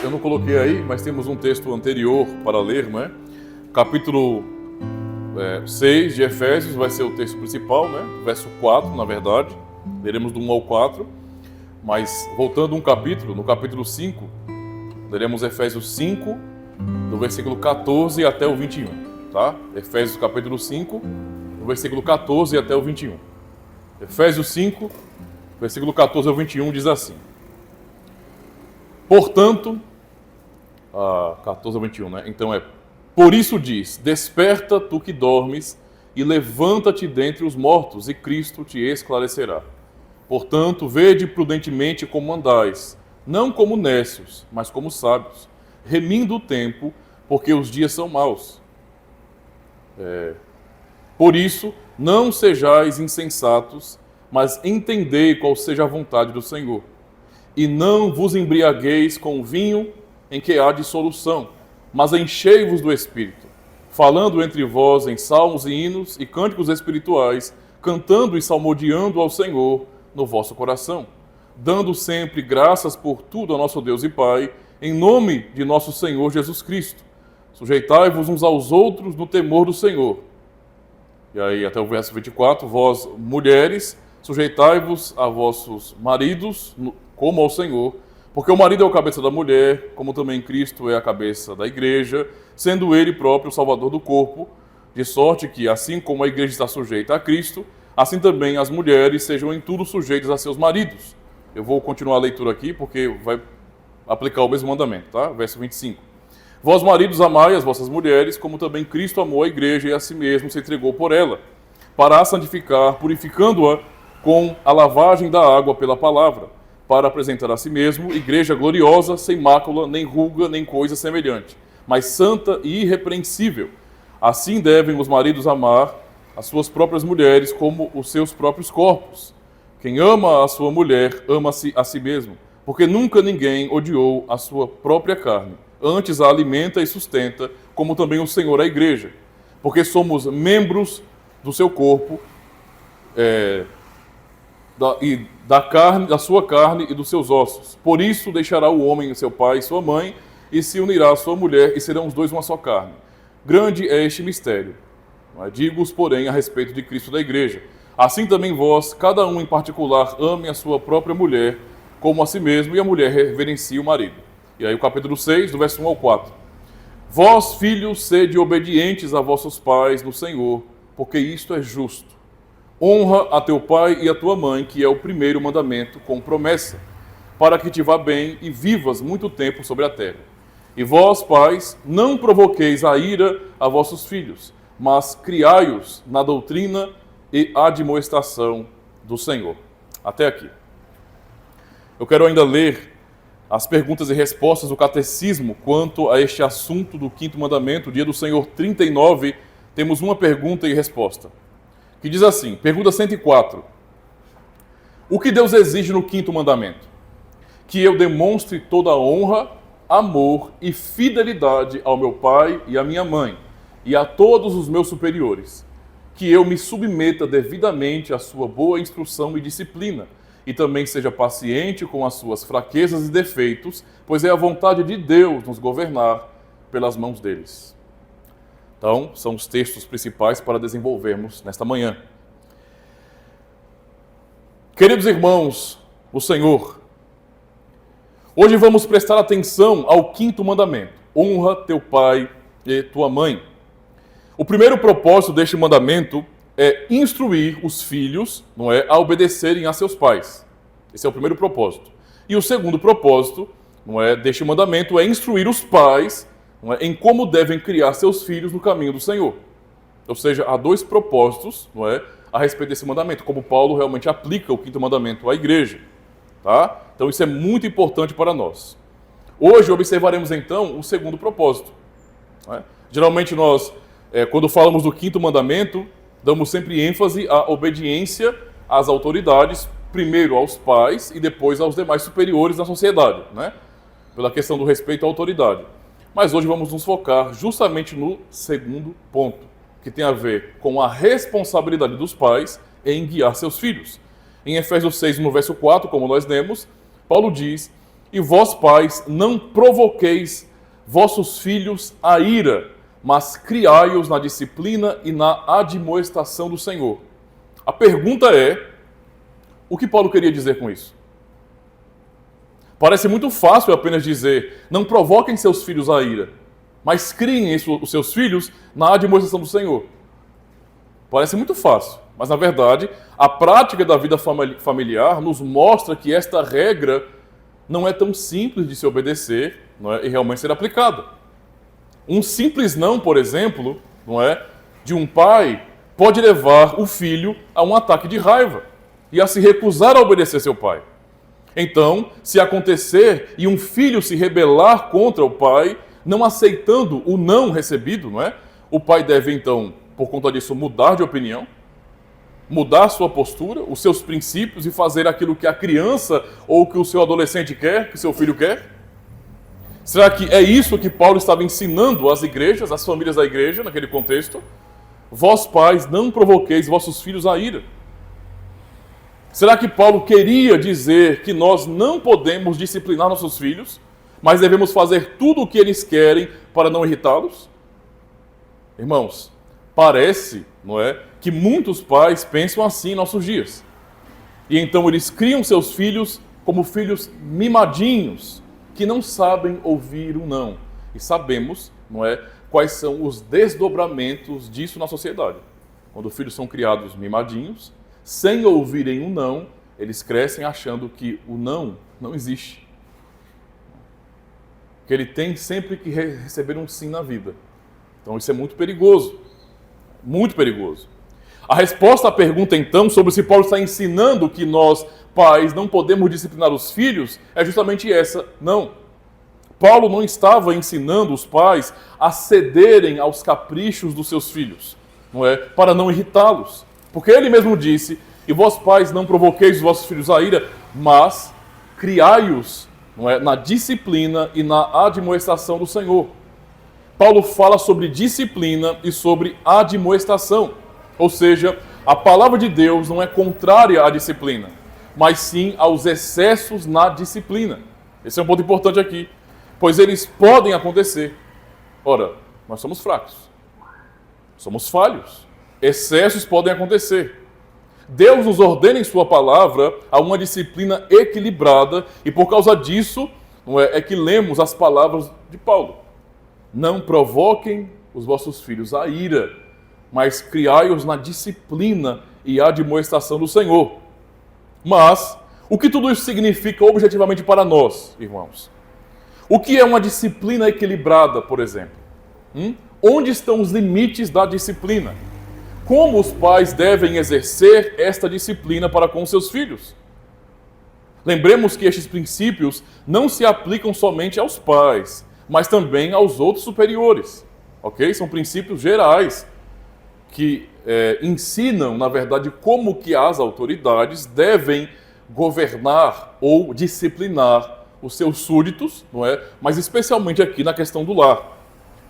Eu não coloquei aí, mas temos um texto anterior para ler, não é? Capítulo 6 de Efésios vai ser o texto principal, né? Verso 4, na verdade. Leremos do 1 ao 4. Mas, voltando um capítulo, no capítulo 5, leremos Efésios 5, do versículo 14 até o 21, tá? Efésios capítulo 5, do versículo 14 até o 21. Efésios 5, versículo 14 ao 21 diz assim: Portanto, 14 ao 21, né? Então por isso diz, desperta tu que dormes e levanta-te dentre os mortos e Cristo te esclarecerá. Portanto, vede prudentemente como andais, não como nécios, mas como sábios, remindo o tempo, porque os dias são maus. Por isso, não sejais insensatos, mas entendei qual seja a vontade do Senhor. E não vos embriagueis com vinho em que há dissolução, mas enchei-vos do Espírito, falando entre vós em salmos e hinos e cânticos espirituais, cantando e salmodiando ao Senhor no vosso coração, dando sempre graças por tudo ao nosso Deus e Pai, em nome de nosso Senhor Jesus Cristo. Sujeitai-vos uns aos outros no temor do Senhor. E aí até o verso 24, vós mulheres, sujeitai-vos a vossos maridos como ao Senhor, porque o marido é o cabeça da mulher, como também Cristo é a cabeça da igreja, sendo ele próprio o salvador do corpo, de sorte que, assim como a igreja está sujeita a Cristo, assim também as mulheres sejam em tudo sujeitas a seus maridos. Eu vou continuar a leitura aqui, porque vai aplicar o mesmo mandamento, tá? Verso 25. Vós, maridos, amai as vossas mulheres, como também Cristo amou a igreja e a si mesmo se entregou por ela, para a santificar, purificando-a com a lavagem da água pela palavra, para apresentar a si mesmo igreja gloriosa, sem mácula, nem ruga, nem coisa semelhante, mas santa e irrepreensível. Assim devem os maridos amar as suas próprias mulheres como os seus próprios corpos. Quem ama a sua mulher, ama-se a si mesmo, porque nunca ninguém odiou a sua própria carne, antes a alimenta e sustenta, como também o Senhor a igreja, porque somos membros do seu corpo, da sua carne e dos seus ossos. Por isso deixará o homem seu pai e sua mãe, e se unirá à sua mulher, e serão os dois uma só carne. Grande é este mistério. Digo-os, porém, a respeito de Cristo da igreja. Assim também vós, cada um em particular, ame a sua própria mulher, como a si mesmo, e a mulher reverencie o marido. E aí o capítulo 6, do verso 1 ao 4. Vós, filhos, sede obedientes a vossos pais no Senhor, porque isto é justo. Honra a teu pai e a tua mãe, que é o primeiro mandamento, com promessa, para que te vá bem e vivas muito tempo sobre a terra. E vós, pais, não provoqueis a ira a vossos filhos, mas criai-os na doutrina e admoestação do Senhor. Até aqui. Eu quero ainda ler as perguntas e respostas do catecismo quanto a este assunto do quinto mandamento, dia do Senhor 39, temos uma pergunta e resposta, que diz assim, pergunta 104. O que Deus exige no quinto mandamento? Que eu demonstre toda a honra, amor e fidelidade ao meu pai e à minha mãe, e a todos os meus superiores, que eu me submeta devidamente à sua boa instrução e disciplina, e também seja paciente com as suas fraquezas e defeitos, pois é a vontade de Deus nos governar pelas mãos deles. Então, são os textos principais para desenvolvermos nesta manhã. Queridos irmãos, o Senhor, hoje vamos prestar atenção ao quinto mandamento. Honra teu pai e tua mãe. O primeiro propósito deste mandamento é instruir os filhos, não é, a obedecerem a seus pais. Esse é o primeiro propósito. E o segundo propósito, não é, deste mandamento é instruir os pais, não é, em como devem criar seus filhos no caminho do Senhor. Ou seja, há dois propósitos, não é, a respeito desse mandamento, como Paulo realmente aplica o quinto mandamento à igreja. Tá? Então isso é muito importante para nós. Hoje observaremos então o segundo propósito. Não é? Geralmente nós, quando falamos do quinto mandamento, damos sempre ênfase à obediência às autoridades, primeiro aos pais e depois aos demais superiores da sociedade, né? Pela questão do respeito à autoridade. Mas hoje vamos nos focar justamente no segundo ponto, que tem a ver com a responsabilidade dos pais em guiar seus filhos. Em Efésios 6, no verso 4, como nós lemos, Paulo diz E vós, pais, não provoqueis vossos filhos a ira, mas criai-os na disciplina e na admoestação do Senhor. A pergunta é, o que Paulo queria dizer com isso? Parece muito fácil apenas dizer, não provoquem seus filhos a ira, mas criem os seus filhos na admoestação do Senhor. Parece muito fácil, mas na verdade, a prática da vida familiar nos mostra que esta regra não é tão simples de se obedecer, não é, e realmente ser aplicada. Um simples não, por exemplo, não é, de um pai pode levar o filho a um ataque de raiva e a se recusar a obedecer seu pai. Então, se acontecer e um filho se rebelar contra o pai, não aceitando o não recebido, não é? O pai deve então, por conta disso, mudar de opinião, mudar sua postura, os seus princípios e fazer aquilo que a criança ou que o seu adolescente quer, que seu filho quer? Será que é isso que Paulo estava ensinando às igrejas, às famílias da igreja, naquele contexto? Vós, pais, não provoqueis vossos filhos a ira. Será que Paulo queria dizer que nós não podemos disciplinar nossos filhos, mas devemos fazer tudo o que eles querem para não irritá-los? Irmãos, parece, não é, que muitos pais pensam assim em nossos dias. E então eles criam seus filhos como filhos mimadinhos, que não sabem ouvir o não. E sabemos, não é, quais são os desdobramentos disso na sociedade. Quando os filhos são criados mimadinhos, sem ouvirem o não, eles crescem achando que o não existe. Que ele tem sempre que receber um sim na vida. Então isso é muito perigoso. Muito perigoso. A resposta à pergunta, então, sobre se Paulo está ensinando que nós, pais, não podemos disciplinar os filhos, é justamente essa: não. Paulo não estava ensinando os pais a cederem aos caprichos dos seus filhos, não é? Para não irritá-los. Porque ele mesmo disse, e vós, pais, não provoqueis os vossos filhos a ira, mas criai-os, não é, na disciplina e na admoestação do Senhor. Paulo fala sobre disciplina e sobre admoestação. Ou seja, a palavra de Deus não é contrária à disciplina, mas sim aos excessos na disciplina. Esse é um ponto importante aqui, pois eles podem acontecer. Ora, nós somos fracos, somos falhos, excessos podem acontecer. Deus nos ordena em sua palavra a uma disciplina equilibrada e por causa disso é que lemos as palavras de Paulo. Não provoquem os vossos filhos a ira, mas criai-os na disciplina e admoestação do Senhor. Mas, o que tudo isso significa objetivamente para nós, irmãos? O que é uma disciplina equilibrada, por exemplo? Onde estão os limites da disciplina? Como os pais devem exercer esta disciplina para com seus filhos? Lembremos que estes princípios não se aplicam somente aos pais, mas também aos outros superiores, ok? São princípios gerais que ensinam, na verdade, como que as autoridades devem governar ou disciplinar os seus súditos, não é? Mas especialmente aqui na questão do lar.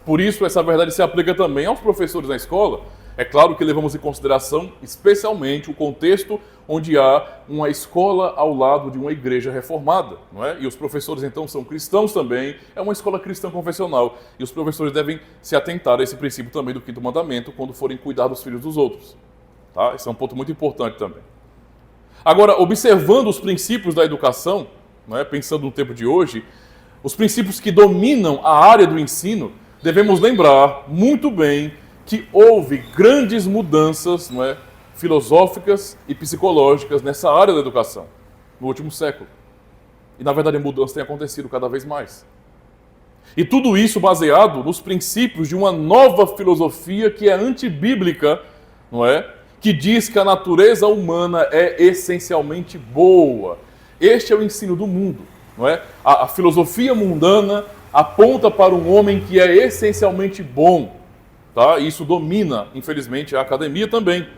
Por isso, essa verdade se aplica também aos professores na escola. É claro que levamos em consideração especialmente o contexto onde há uma escola ao lado de uma igreja reformada, não é? E os professores então são cristãos também, é uma escola cristã confessional, e os professores devem se atentar a esse princípio também do quinto mandamento quando forem cuidar dos filhos dos outros, tá? Esse é um ponto muito importante também. Agora, observando os princípios da educação, não é? Pensando no tempo de hoje, os princípios que dominam a área do ensino, devemos lembrar muito bem que houve grandes mudanças, não é, filosóficas e psicológicas nessa área da educação no último século. E, na verdade, a mudança tem acontecido cada vez mais. E tudo isso baseado nos princípios de uma nova filosofia que é antibíblica, não é? Que diz que a natureza humana é essencialmente boa. Este é o ensino do mundo, não é? A filosofia mundana aponta para um homem que é essencialmente bom. Tá? Isso domina, infelizmente, a academia também.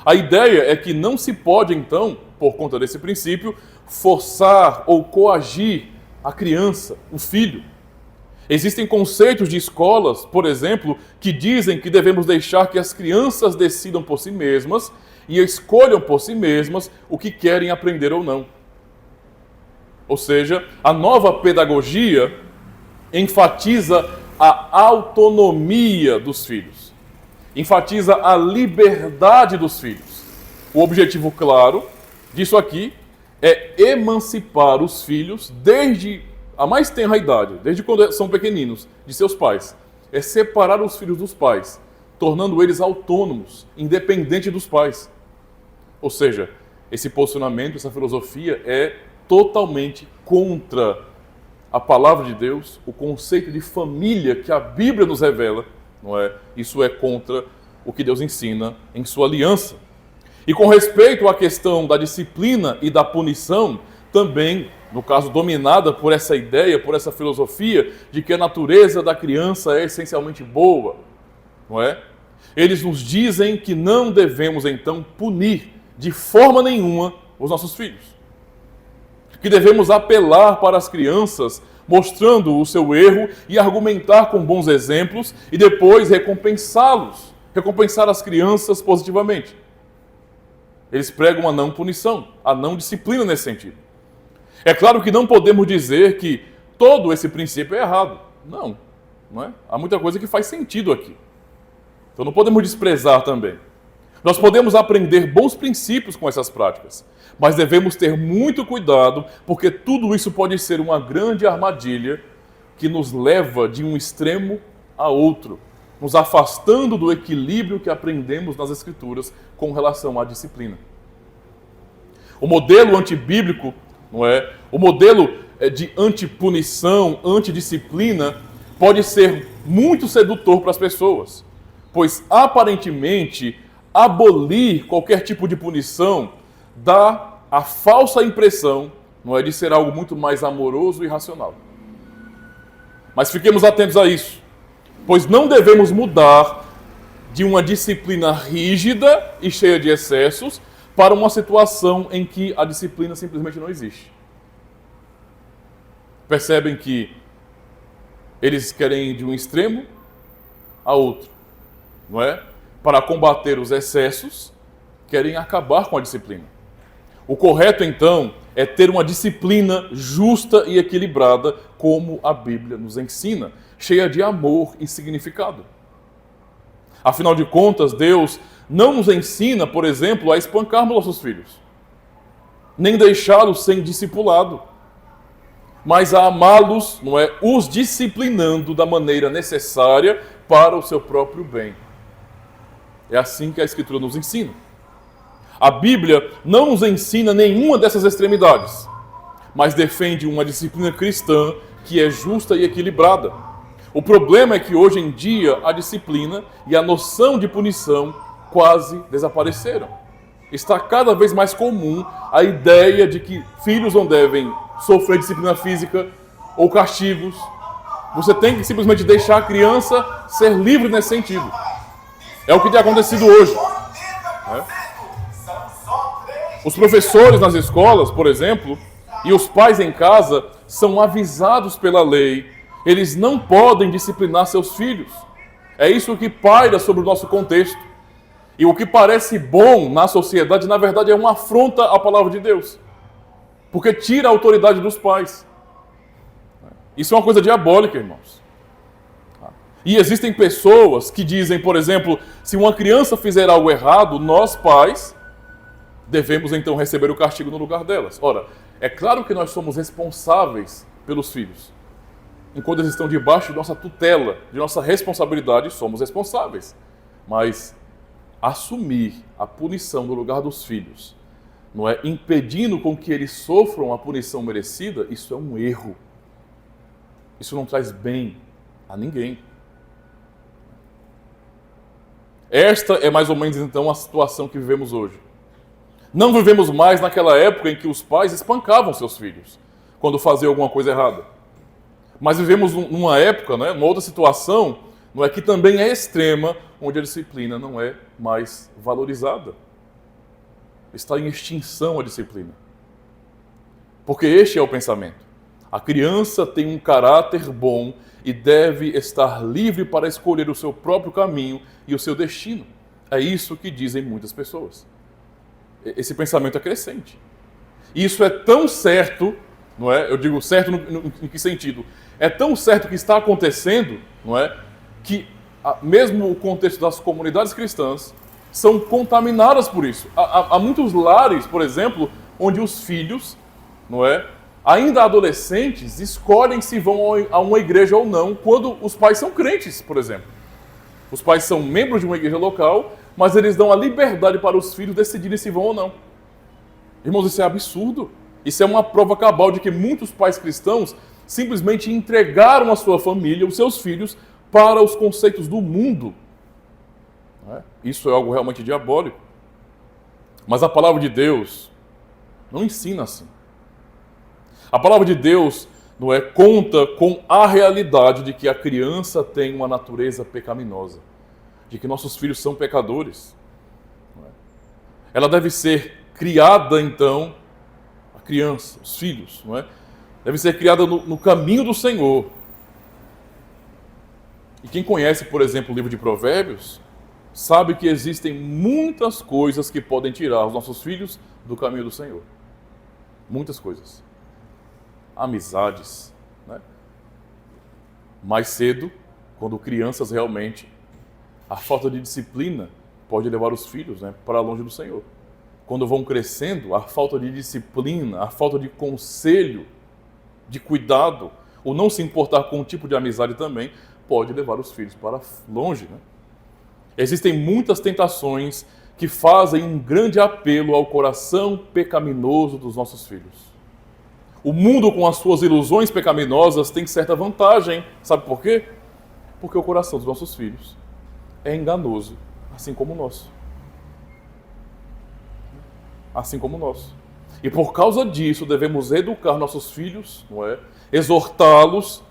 A ideia é que não se pode, então, por conta desse princípio, forçar ou coagir a criança, o filho. Existem conceitos de escolas, por exemplo, que dizem que devemos deixar que as crianças decidam por si mesmas e escolham por si mesmas o que querem aprender ou não. Ou seja, a nova pedagogia enfatiza a autonomia dos filhos, enfatiza a liberdade dos filhos. O objetivo claro disso aqui é emancipar os filhos desde a mais tenra idade, desde quando são pequeninos, de seus pais. É separar os filhos dos pais, tornando eles autônomos, independentes dos pais. Ou seja, esse posicionamento, essa filosofia é totalmente contra a palavra de Deus, o conceito de família que a Bíblia nos revela, não é? Isso é contra o que Deus ensina em sua aliança. E com respeito à questão da disciplina e da punição, também, no caso, dominada por essa ideia, por essa filosofia de que a natureza da criança é essencialmente boa, não é? Eles nos dizem que não devemos, então, punir de forma nenhuma os nossos filhos. Que devemos apelar para as crianças, mostrando o seu erro e argumentar com bons exemplos e depois recompensá-los, recompensar as crianças positivamente. Eles pregam a não punição, a não disciplina nesse sentido. É claro que não podemos dizer que todo esse princípio é errado. Não, não é? Há muita coisa que faz sentido aqui. Então não podemos desprezar também. Nós podemos aprender bons princípios com essas práticas, mas devemos ter muito cuidado, porque tudo isso pode ser uma grande armadilha que nos leva de um extremo a outro, nos afastando do equilíbrio que aprendemos nas Escrituras com relação à disciplina. O modelo antibíblico, não é? O modelo de antipunição, antidisciplina, pode ser muito sedutor para as pessoas, pois aparentemente abolir qualquer tipo de punição dá a falsa impressão, não é, de ser algo muito mais amoroso e racional. Mas fiquemos atentos a isso, pois não devemos mudar de uma disciplina rígida e cheia de excessos para uma situação em que a disciplina simplesmente não existe. Percebem que eles querem ir de um extremo a outro, não é? Para combater os excessos, querem acabar com a disciplina. O correto, então, é ter uma disciplina justa e equilibrada, como a Bíblia nos ensina, cheia de amor e significado. Afinal de contas, Deus não nos ensina, por exemplo, a espancarmos nossos filhos, nem deixá-los sem discipulado, mas a amá-los, não é, os disciplinando da maneira necessária para o seu próprio bem. É assim que a Escritura nos ensina. A Bíblia não nos ensina nenhuma dessas extremidades, mas defende uma disciplina cristã que é justa e equilibrada. O problema é que hoje em dia a disciplina e a noção de punição quase desapareceram. Está cada vez mais comum a ideia de que filhos não devem sofrer disciplina física ou castigos. Você tem que simplesmente deixar a criança ser livre nesse sentido. É o que tem acontecido hoje. Os professores nas escolas, por exemplo, e os pais em casa são avisados pela lei. Eles não podem disciplinar seus filhos. É isso que paira sobre o nosso contexto. E o que parece bom na sociedade, na verdade, é uma afronta à palavra de Deus. Porque tira a autoridade dos pais. Isso é uma coisa diabólica, irmãos. E existem pessoas que dizem, por exemplo, se uma criança fizer algo errado, nós, pais, devemos então receber o castigo no lugar delas. Ora, é claro que nós somos responsáveis pelos filhos. Enquanto eles estão debaixo de nossa tutela, de nossa responsabilidade, somos responsáveis. Mas assumir a punição no lugar dos filhos, não é, impedindo com que eles sofram a punição merecida, isso é um erro. Isso não traz bem a ninguém. Esta é mais ou menos então a situação que vivemos hoje. Não vivemos mais naquela época em que os pais espancavam seus filhos quando faziam alguma coisa errada. Mas vivemos numa época, né, numa outra situação, não é, que também é extrema, onde a disciplina não é mais valorizada. Está em extinção a disciplina. Porque este é o pensamento. A criança tem um caráter bom e deve estar livre para escolher o seu próprio caminho e o seu destino. É isso que dizem muitas pessoas. Esse pensamento é crescente. E isso é tão certo não é? Eu digo certo em que sentido? É tão certo que está acontecendo, não é? Que mesmo o contexto das comunidades cristãs são contaminadas por isso. Há muitos lares, por exemplo, onde os filhos, não é? Ainda adolescentes, escolhem se vão a uma igreja ou não, quando os pais são crentes, por exemplo. Os pais são membros de uma igreja local, mas eles dão a liberdade para os filhos decidirem se vão ou não. Irmãos, isso é absurdo. Isso é uma prova cabal de que muitos pais cristãos simplesmente entregaram a sua família, os seus filhos, para os conceitos do mundo. Isso é algo realmente diabólico. Mas a palavra de Deus não ensina assim. A palavra de Deus não é conta com a realidade de que a criança tem uma natureza pecaminosa, de que nossos filhos são pecadores. Ela deve ser criada, então, a criança, os filhos, não é? Deve ser criada no caminho do Senhor. E quem conhece, por exemplo, o livro de Provérbios, sabe que existem muitas coisas que podem tirar os nossos filhos do caminho do Senhor. Muitas coisas. Amizades, né? Mais cedo, quando crianças realmente, a falta de disciplina pode levar os filhos, né, para longe do Senhor. Quando vão crescendo, a falta de disciplina, a falta de conselho, de cuidado, ou não se importar com um tipo de amizade também, pode levar os filhos para longe, né? Existem muitas tentações que fazem um grande apelo ao coração pecaminoso dos nossos filhos. O mundo, com as suas ilusões pecaminosas, tem certa vantagem. Sabe por quê? Porque o coração dos nossos filhos é enganoso, assim como o nosso. Assim como o nosso. E por causa disso, devemos educar nossos filhos, não é? Exortá-los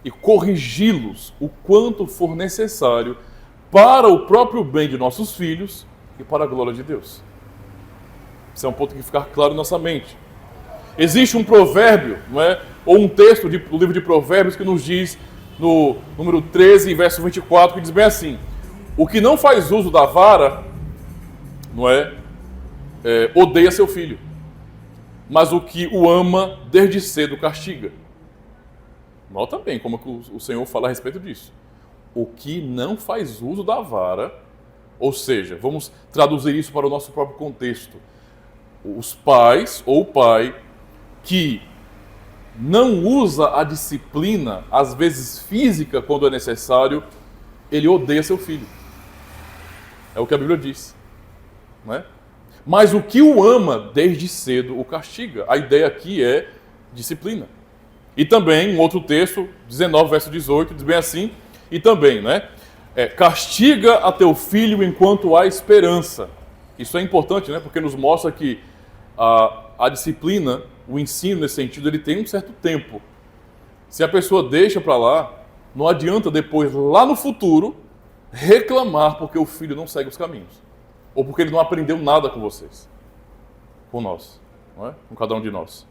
e corrigi-los o quanto for necessário para o próprio bem de nossos filhos e para a glória de Deus. Isso é um ponto que tem que ficar claro em nossa mente. Existe um provérbio, não é? Ou um texto do livro de Provérbios que nos diz, no número 13, verso 24, que diz bem assim: o que não faz uso da vara, não é, odeia seu filho, mas o que o ama desde cedo castiga. Nota bem como que o Senhor fala a respeito disso. O que não faz uso da vara, ou seja, vamos traduzir isso para o nosso próprio contexto. Os pais ou o pai que não usa a disciplina, às vezes física, quando é necessário, ele odeia seu filho. É o que a Bíblia diz, não é? Mas o que o ama desde cedo o castiga. A ideia aqui é disciplina. E também, um outro texto, 19, verso 18, diz bem assim, e também, né? Castiga a teu filho enquanto há esperança. Isso é importante, né? Porque nos mostra que a disciplina, o ensino nesse sentido, ele tem um certo tempo. Se a pessoa deixa para lá, não adianta depois, lá no futuro, reclamar porque o filho não segue os caminhos. Ou porque ele não aprendeu nada com vocês. Com nós, não é? Com cada um de nós.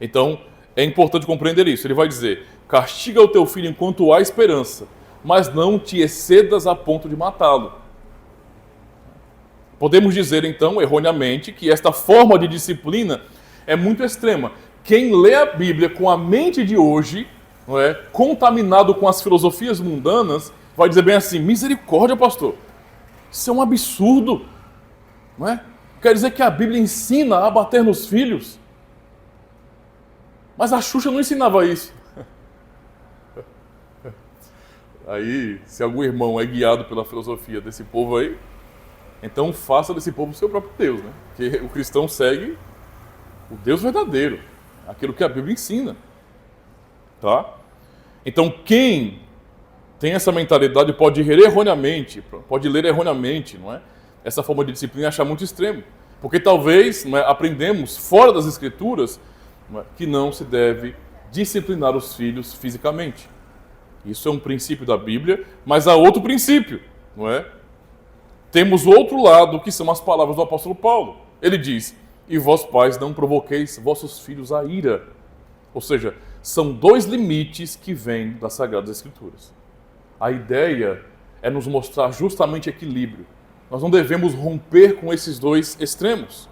Então, é importante compreender isso. Ele vai dizer: castiga o teu filho enquanto há esperança, mas não te excedas a ponto de matá-lo. Podemos dizer, então, erroneamente, que esta forma de disciplina é muito extrema. Quem lê a Bíblia com a mente de hoje, não é, contaminado com as filosofias mundanas, vai dizer bem assim: misericórdia, pastor, isso é um absurdo, não é? Quer dizer que a Bíblia ensina a bater nos filhos? Mas a Xuxa não ensinava isso. Aí, se algum irmão é guiado pela filosofia desse povo aí, então faça desse povo o seu próprio Deus, né? Porque o cristão segue o Deus verdadeiro, aquilo que a Bíblia ensina, tá? Então quem tem essa mentalidade pode ler erroneamente, não é? Essa forma de disciplina e achar muito extremo, porque talvez, não é, aprendemos fora das Escrituras, não é, que não se deve disciplinar os filhos fisicamente. Isso é um princípio da Bíblia, mas há outro princípio, não é? Temos o outro lado, que são as palavras do apóstolo Paulo. Ele diz: e vós pais não provoqueis vossos filhos à ira. Ou seja, são dois limites que vêm das Sagradas Escrituras. A ideia é nos mostrar justamente equilíbrio. Nós não devemos romper com esses dois extremos.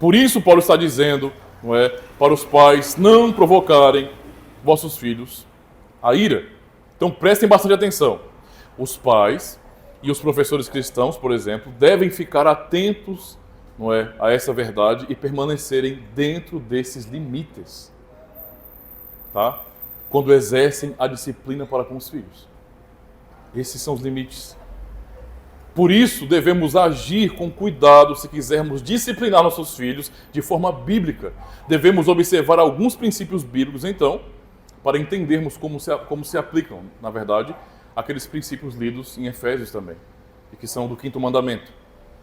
Por isso Paulo está dizendo, não é, para os pais não provocarem vossos filhos a ira. Então prestem bastante atenção. Os pais e os professores cristãos, por exemplo, devem ficar atentos, não é, a essa verdade e permanecerem dentro desses limites, tá? Quando exercem a disciplina para com os filhos. Esses são os limites. Por isso, devemos agir com cuidado se quisermos disciplinar nossos filhos de forma bíblica. Devemos observar alguns princípios bíblicos, então, para entendermos como se aplicam, na verdade, aqueles princípios lidos em Efésios também, e que são do 5º mandamento.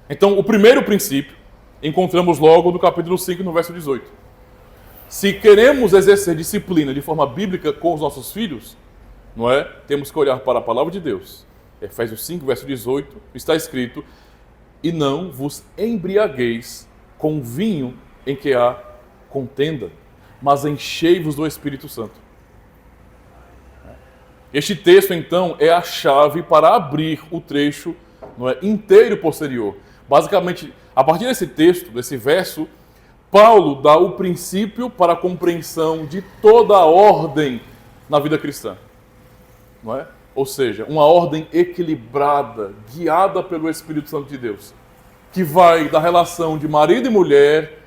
Então, o primeiro princípio, encontramos logo no capítulo 5, no verso 18. Se queremos exercer disciplina de forma bíblica com os nossos filhos, não é? Temos que olhar para a palavra de Deus. Efésios 5, verso 18, está escrito: e não vos embriagueis com vinho em que há contenda, mas enchei-vos do Espírito Santo. Este texto, então, é a chave para abrir o trecho, não é, inteiro posterior. Basicamente, a partir desse texto, desse verso, Paulo dá o princípio para a compreensão de toda a ordem na vida cristã. Não é? Ou seja, uma ordem equilibrada, guiada pelo Espírito Santo de Deus, que vai da relação de marido e mulher,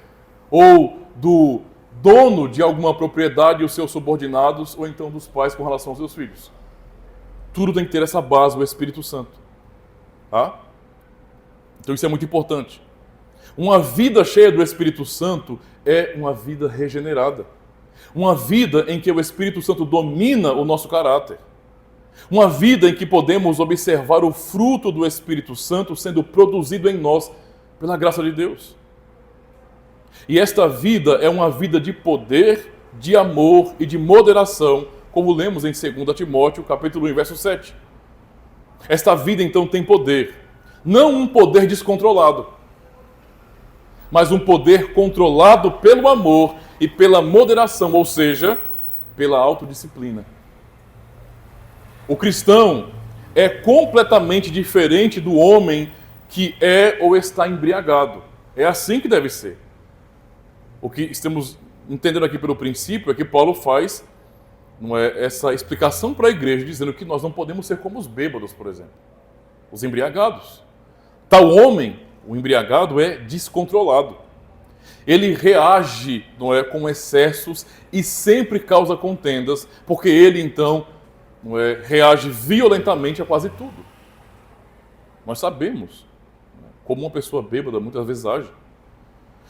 ou do dono de alguma propriedade e os seus subordinados, ou então dos pais com relação aos seus filhos. Tudo tem que ter essa base, o Espírito Santo. Tá? Então isso é muito importante. Uma vida cheia do Espírito Santo é uma vida regenerada. Uma vida em que o Espírito Santo domina o nosso caráter. Uma vida em que podemos observar o fruto do Espírito Santo sendo produzido em nós pela graça de Deus. E esta vida é uma vida de poder, de amor e de moderação, como lemos em 2 Timóteo, capítulo 1, verso 7. Esta vida, então, tem poder. Não um poder descontrolado, mas um poder controlado pelo amor e pela moderação, ou seja, pela autodisciplina. O cristão é completamente diferente do homem que é ou está embriagado. É assim que deve ser. O que estamos entendendo aqui pelo princípio é que Paulo faz, não é, essa explicação para a igreja, dizendo que nós não podemos ser como os bêbados, por exemplo, os embriagados. Tal homem, o embriagado, é descontrolado. Ele reage, não é, com excessos e sempre causa contendas, porque ele, então, não é, reage violentamente a quase tudo. Nós sabemos como uma pessoa bêbada muitas vezes age.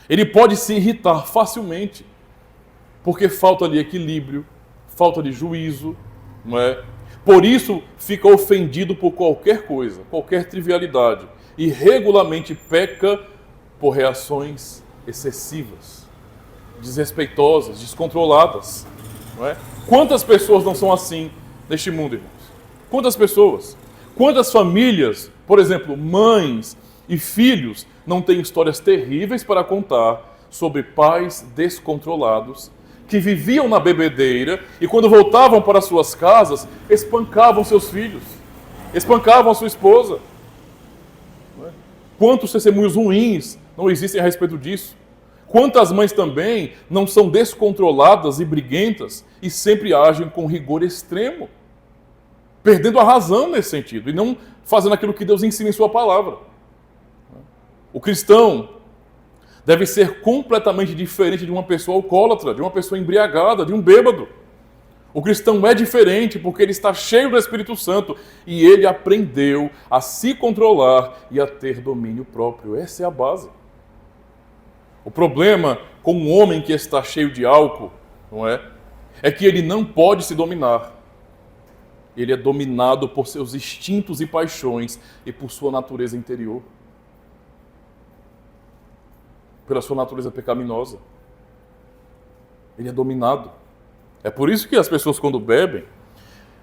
Ele pode se irritar facilmente, porque falta ali equilíbrio, falta de juízo, não é? Por isso fica ofendido por qualquer coisa, qualquer trivialidade, e regularmente peca por reações excessivas, desrespeitosas, descontroladas, não é? Quantas pessoas não são assim neste mundo, irmãos? Quantas pessoas? Quantas famílias, por exemplo, mães e filhos, não têm histórias terríveis para contar sobre pais descontrolados que viviam na bebedeira e quando voltavam para suas casas, espancavam seus filhos, espancavam a sua esposa. Não é? Quantos testemunhos ruins não existem a respeito disso? Quantas mães também não são descontroladas e briguentas e sempre agem com rigor extremo, perdendo a razão nesse sentido e não fazendo aquilo que Deus ensina em sua palavra. O cristão deve ser completamente diferente de uma pessoa alcoólatra, de uma pessoa embriagada, de um bêbado. O cristão é diferente porque ele está cheio do Espírito Santo e ele aprendeu a se controlar e a ter domínio próprio. Essa é a base. O problema com um homem que está cheio de álcool, não é? É que ele não pode se dominar. Ele é dominado por seus instintos e paixões e por sua natureza interior. Pela sua natureza pecaminosa. Ele é dominado. É por isso que as pessoas, quando bebem,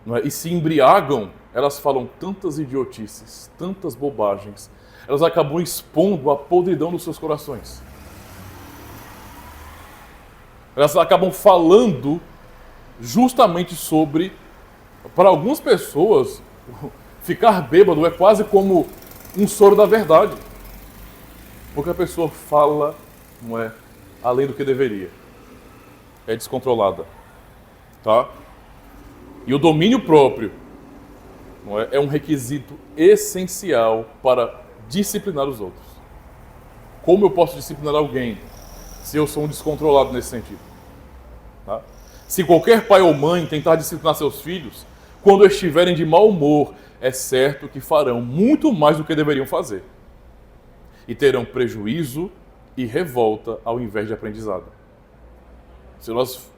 não é, e se embriagam, elas falam tantas idiotices, tantas bobagens. Elas acabam expondo a podridão dos seus corações. Elas acabam falando justamente sobre, para algumas pessoas, ficar bêbado é quase como um soro da verdade. Porque a pessoa fala não é além do que deveria. É descontrolada, tá? E o domínio próprio, não é um requisito essencial para disciplinar os outros. Como eu posso disciplinar alguém se eu sou um descontrolado nesse sentido? Tá? Se qualquer pai ou mãe tentar disciplinar seus filhos, quando estiverem de mau humor, é certo que farão muito mais do que deveriam fazer. E terão prejuízo e revolta ao invés de aprendizado. Se nós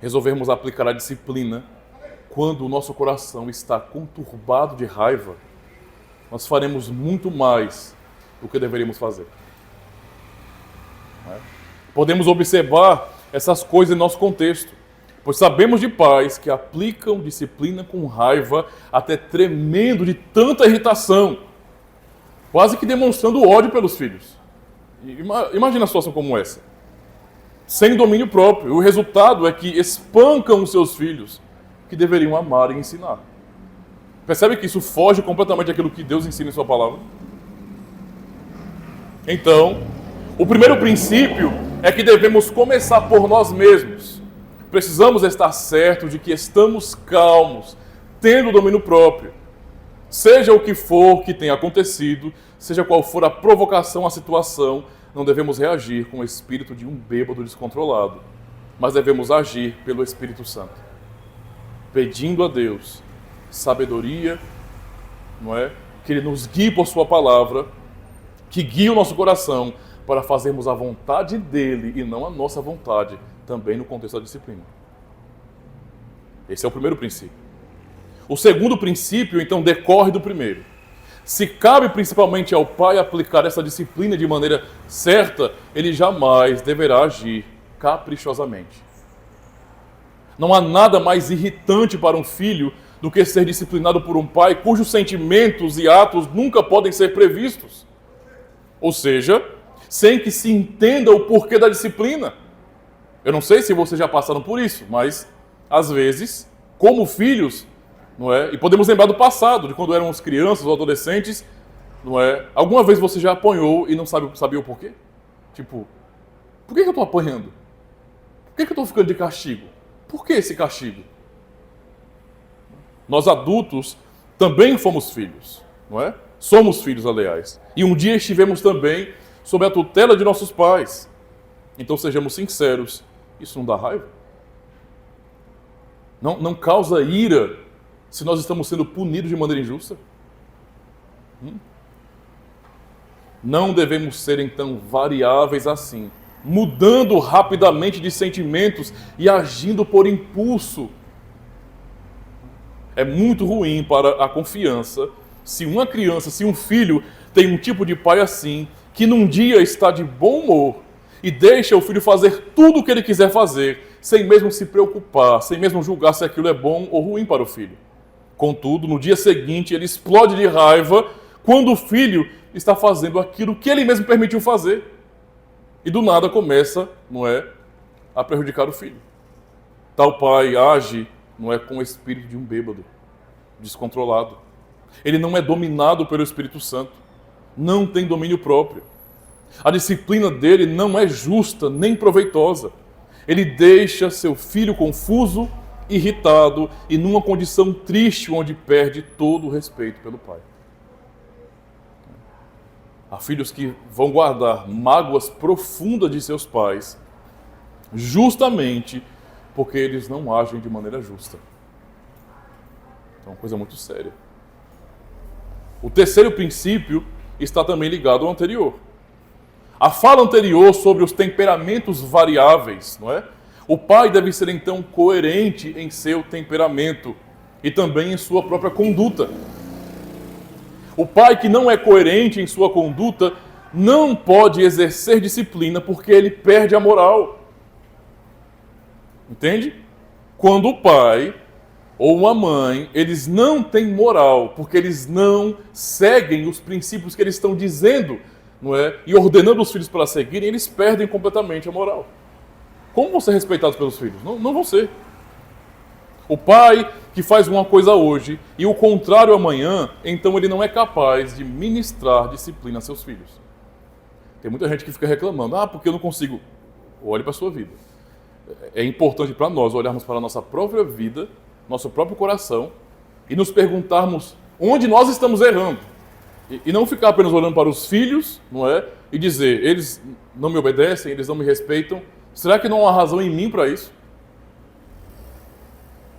resolvermos aplicar a disciplina quando o nosso coração está conturbado de raiva, nós faremos muito mais do que deveríamos fazer. Podemos observar essas coisas em nosso contexto, pois sabemos de pais que aplicam disciplina com raiva, até tremendo de tanta irritação, quase que demonstrando ódio pelos filhos. Imagina a situação como essa. Sem domínio próprio. O resultado é que espancam os seus filhos, que deveriam amar e ensinar. Percebe que isso foge completamente daquilo que Deus ensina em sua palavra? Então, o primeiro princípio é que devemos começar por nós mesmos. Precisamos estar certos de que estamos calmos, tendo domínio próprio. Seja o que for que tenha acontecido, seja qual for a provocação à situação, não devemos reagir com o espírito de um bêbado descontrolado, mas devemos agir pelo Espírito Santo, pedindo a Deus sabedoria, não é? Que Ele nos guie por sua palavra, que guie o nosso coração para fazermos a vontade dEle e não a nossa vontade, também no contexto da disciplina. Esse é o primeiro princípio. O segundo princípio, então, decorre do primeiro. Se cabe principalmente ao pai aplicar essa disciplina de maneira certa, ele jamais deverá agir caprichosamente. Não há nada mais irritante para um filho do que ser disciplinado por um pai cujos sentimentos e atos nunca podem ser previstos. Ou seja, sem que se entenda o porquê da disciplina. Eu não sei se vocês já passaram por isso, mas às vezes, como filhos, não é? E podemos lembrar do passado, de quando éramos crianças ou adolescentes, não é? Alguma vez você já apanhou e não sabia o porquê? Tipo, por que eu estou apanhando? Por que eu estou ficando de castigo? Por que esse castigo? Nós adultos também fomos filhos, não é? Somos filhos, aliás. E um dia estivemos também sob a tutela de nossos pais. Então sejamos sinceros, isso não dá raiva? Não causa ira se nós estamos sendo punidos de maneira injusta? Não devemos ser, então, variáveis assim, mudando rapidamente de sentimentos e agindo por impulso. É muito ruim para a confiança se uma criança, se um filho tem um tipo de pai assim, que num dia está de bom humor e deixa o filho fazer tudo o que ele quiser fazer, sem mesmo se preocupar, sem mesmo julgar se aquilo é bom ou ruim para o filho. Contudo, no dia seguinte, ele explode de raiva quando o filho está fazendo aquilo que ele mesmo permitiu fazer. E do nada começa, não é, a prejudicar o filho. Tal pai age, não é, com o espírito de um bêbado, descontrolado. Ele não é dominado pelo Espírito Santo. Não tem domínio próprio. A disciplina dele não é justa nem proveitosa. Ele deixa seu filho confuso, irritado e numa condição triste onde perde todo o respeito pelo pai. Há filhos que vão guardar mágoas profundas de seus pais, justamente porque eles não agem de maneira justa. É uma coisa muito séria. O terceiro princípio está também ligado ao anterior. A fala anterior sobre os temperamentos variáveis, não é? O pai deve ser então coerente em seu temperamento e também em sua própria conduta. O pai que não é coerente em sua conduta não pode exercer disciplina porque ele perde a moral. Entende? Quando o pai ou uma mãe, eles não têm moral porque eles não seguem os princípios que eles estão dizendo, não é? E ordenando os filhos para seguirem, eles perdem completamente a moral. Como vão ser respeitados pelos filhos? Não vão ser. O pai que faz uma coisa hoje e o contrário amanhã, então ele não é capaz de ministrar disciplina a seus filhos. Tem muita gente que fica reclamando, porque eu não consigo. Olhe para a sua vida. É importante para nós olharmos para a nossa própria vida, nosso próprio coração, e nos perguntarmos onde nós estamos errando. E não ficar apenas olhando para os filhos, não é? E dizer, eles não me obedecem, eles não me respeitam. Será que não há razão em mim para isso?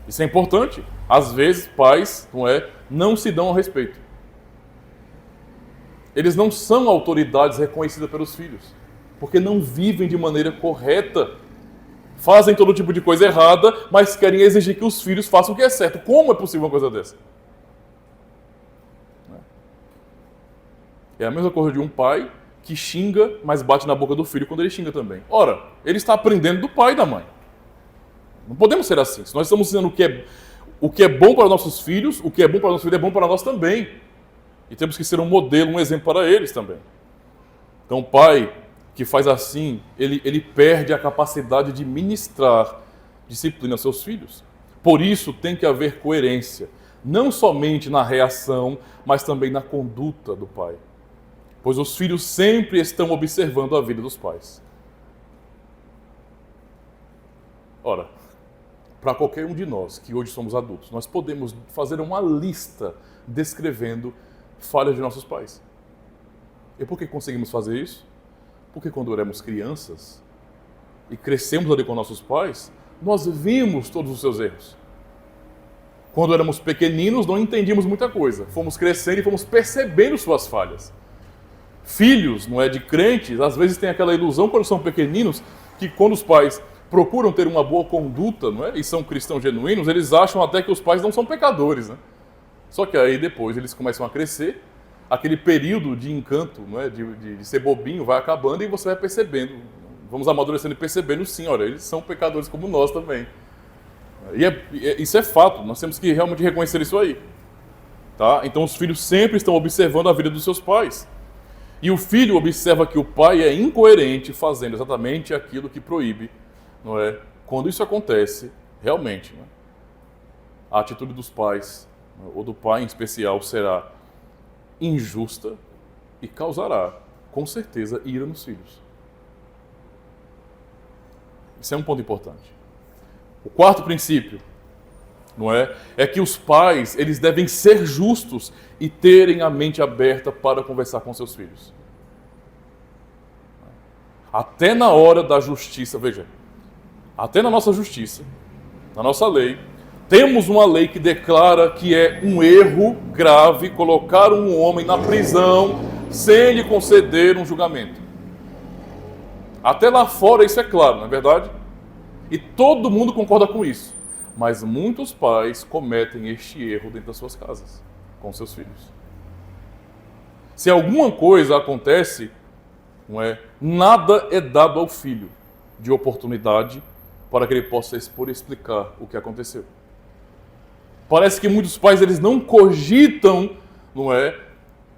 Isso é importante. Às vezes, pais, não se dão ao respeito. Eles não são autoridades reconhecidas pelos filhos, porque não vivem de maneira correta. Fazem todo tipo de coisa errada, mas querem exigir que os filhos façam o que é certo. Como é possível uma coisa dessa? É a mesma coisa de um pai que xinga, mas bate na boca do filho quando ele xinga também. Ora, ele está aprendendo do pai e da mãe. Não podemos ser assim. Se nós estamos dizendo o que é bom para nossos filhos, o que é bom para nossos filhos é bom para nós também. E temos que ser um modelo, um exemplo para eles também. Então, o pai que faz assim, ele perde a capacidade de ministrar disciplina aos seus filhos. Por isso, tem que haver coerência, não somente na reação, mas também na conduta do pai. Pois os filhos sempre estão observando a vida dos pais. Ora, para qualquer um de nós que hoje somos adultos, nós podemos fazer uma lista descrevendo falhas de nossos pais. E por que conseguimos fazer isso? Porque quando éramos crianças e crescemos ali com nossos pais, nós vimos todos os seus erros. Quando éramos pequeninos, não entendíamos muita coisa. Fomos crescendo e fomos percebendo suas falhas. Filhos, de crentes, às vezes têm aquela ilusão quando são pequeninos, que quando os pais procuram ter uma boa conduta, e são cristãos genuínos, eles acham até que os pais não são pecadores, Só que aí depois eles começam a crescer, aquele período de encanto, de ser bobinho, vai acabando e você vai percebendo, vamos amadurecendo e percebendo, sim, olha, eles são pecadores como nós também. E isso é fato, nós temos que realmente reconhecer isso aí. Tá? Então os filhos sempre estão observando a vida dos seus pais. E o filho observa que o pai é incoerente fazendo exatamente aquilo que proíbe. Quando isso acontece, realmente, a atitude dos pais, ou do pai em especial, será injusta e causará, com certeza, ira nos filhos. Isso é um ponto importante. O quarto princípio, é que os pais, eles devem ser justos e terem a mente aberta para conversar com seus filhos. Até na hora da justiça, veja, até na nossa justiça, na nossa lei, temos uma lei que declara que é um erro grave colocar um homem na prisão sem lhe conceder um julgamento. Até lá fora isso é claro, não é verdade? E todo mundo concorda com isso. Mas muitos pais cometem este erro dentro das suas casas, com seus filhos. Se alguma coisa acontece, nada é dado ao filho de oportunidade para que ele possa expor e explicar o que aconteceu. Parece que muitos pais eles não cogitam,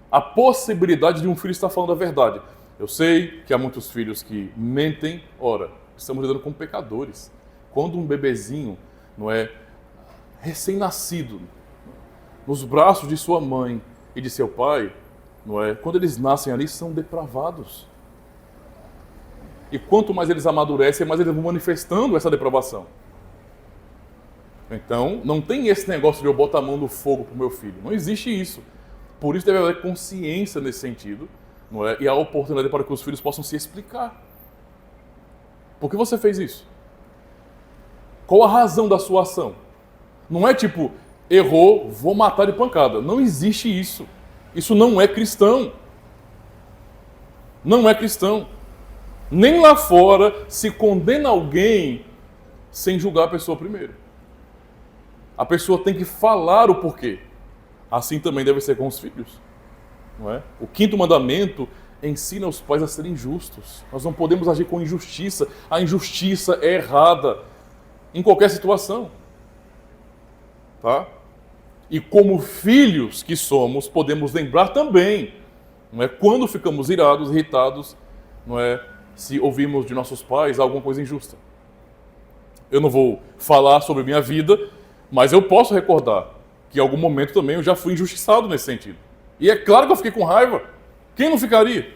a possibilidade de um filho estar falando a verdade. Eu sei que há muitos filhos que mentem. Ora, estamos lidando com pecadores. Quando um bebezinho, recém-nascido, nos braços de sua mãe e de seu pai, quando eles nascem ali, são depravados. E quanto mais eles amadurecem, mais eles vão manifestando essa depravação. Então, não tem esse negócio de eu botar a mão no fogo para o meu filho. Não existe isso. Por isso deve haver consciência nesse sentido, e a oportunidade para que os filhos possam se explicar. Por que você fez isso? Qual a razão da sua ação? Não é tipo, errou, vou matar de pancada. Não existe isso. Isso não é cristão. Não é cristão. Nem lá fora se condena alguém sem julgar a pessoa primeiro. A pessoa tem que falar o porquê. Assim também deve ser com os filhos. O quinto mandamento ensina os pais a serem justos. Nós não podemos agir com injustiça. A injustiça é errada em qualquer situação. Tá? E como filhos que somos, podemos lembrar também, quando ficamos irados, irritados, se ouvimos de nossos pais alguma coisa injusta. Eu não vou falar sobre minha vida, mas eu posso recordar que em algum momento também eu já fui injustiçado nesse sentido. E é claro que eu fiquei com raiva. Quem não ficaria?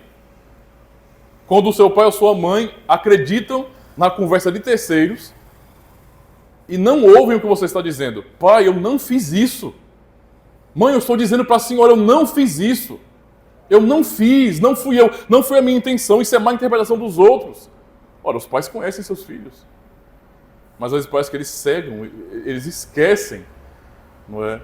Quando o seu pai ou sua mãe acreditam na conversa de terceiros e não ouvem o que você está dizendo. Pai, eu não fiz isso. Mãe, eu estou dizendo para a senhora, eu não fiz isso. Eu não fiz, não fui eu, não foi a minha intenção, isso é má interpretação dos outros. Ora, os pais conhecem seus filhos. Mas às vezes parece que eles cegam, eles esquecem, não é?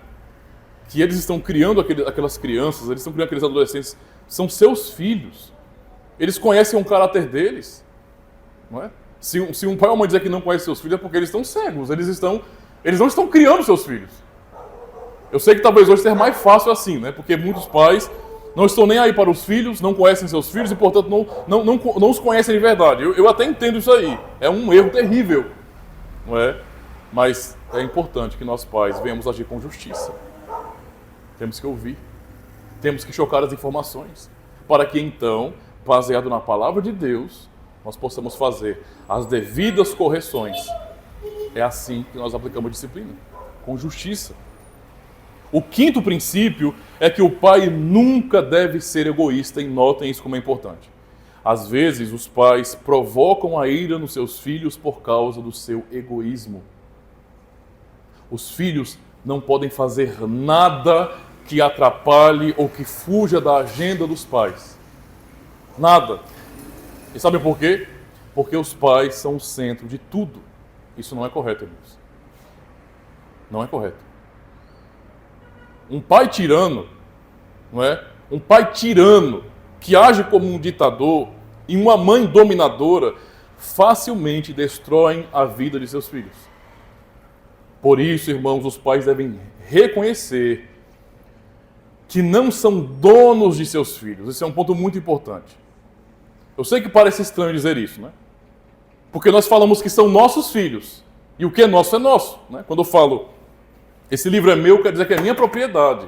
Que eles estão criando aquelas crianças, eles estão criando aqueles adolescentes, são seus filhos. Eles conhecem o caráter deles, não é? Se um pai ou uma mãe dizer que não conhece seus filhos é porque eles estão cegos, eles não estão criando seus filhos. Eu sei que talvez hoje seja mais fácil assim, né? Porque muitos pais não estão nem aí para os filhos, não conhecem seus filhos e, portanto, não os conhecem de verdade. Eu até entendo isso aí. É um erro terrível, não é? Mas é importante que nós pais venhamos agir com justiça. Temos que ouvir. Temos que chocar as informações. Para que então, baseado na palavra de Deus, nós possamos fazer as devidas correções. É assim que nós aplicamos a disciplina. Com justiça. O quinto princípio é que o pai nunca deve ser egoísta, e notem isso como é importante. Às vezes, os pais provocam a ira nos seus filhos por causa do seu egoísmo. Os filhos não podem fazer nada que atrapalhe ou que fuja da agenda dos pais. Nada. E sabem por quê? Porque os pais são o centro de tudo. Isso não é correto, irmãos. Não é correto. Um pai tirano, não é? Um pai tirano que age como um ditador e uma mãe dominadora facilmente destroem a vida de seus filhos. Por isso, irmãos, os pais devem reconhecer que não são donos de seus filhos. Esse é um ponto muito importante. Eu sei que parece estranho dizer isso, né? Porque nós falamos que são nossos filhos. E o que é nosso é nosso, né? Quando eu falo, esse livro é meu, quer dizer que é minha propriedade,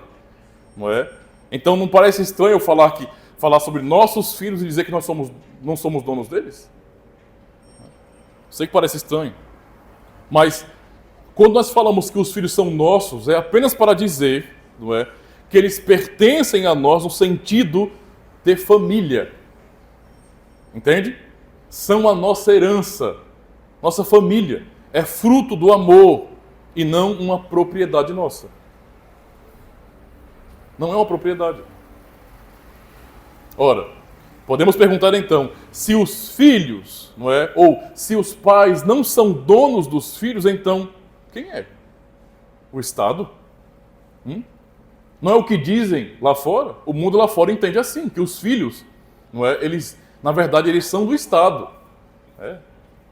não é? Então não parece estranho eu falar sobre nossos filhos e dizer que nós não somos donos deles? Sei que parece estranho. Mas quando nós falamos que os filhos são nossos, é apenas para dizer, não é, que eles pertencem a nós no sentido de família. Entende? São a nossa herança, nossa família. É fruto do amor e não uma propriedade nossa. Não é uma propriedade. Ora, podemos perguntar então, se os filhos, não é, ou se os pais não são donos dos filhos, então quem é? O Estado? Não é o que dizem lá fora? O mundo lá fora entende assim, que os filhos, não é, eles, na verdade, eles são do Estado. É?